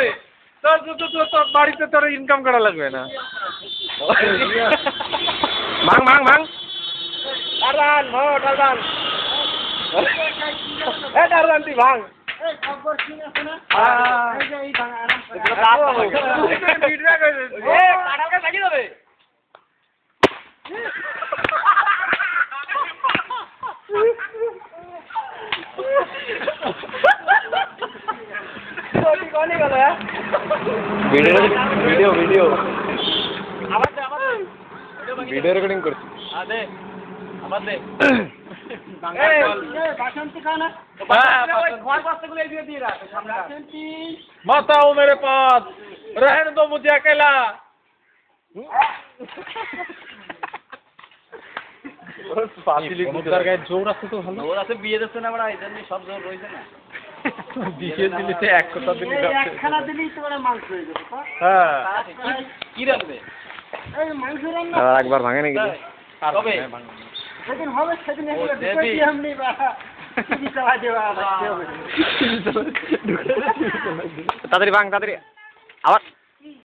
হবে তোর তোর বাড়িতে তোর ইনকাম করা লাগবে না ভাঙ ভাঙ ভাঙ টারজান টারজান টারজান তুই ভাঙ ভিডিও ভিডিও ভিডিও রেকর্ডিং করছি मत आओ मेरे पास रहने दो मुझे अकेला জোর আছে তো ভালো জোর আছে বিয়ে দিচ্ছে না বড় এই জন্য সব জোর রইছে না বিয়ে দিলি তো এক কথা দিলি একখানা দিলি তোরা মাংস হয়ে যাবে হ্যাঁ কি রাখবে এই মাংস রান্না আর একবার ভাঙে নাকি তবে সেদিন হবে সেদিন এগুলো ঢুকে দিয়ে আমনি বা টিভি চালা দেওয়া তাড়াতাড়ি ভাঙ তাড়াতাড়ি আবার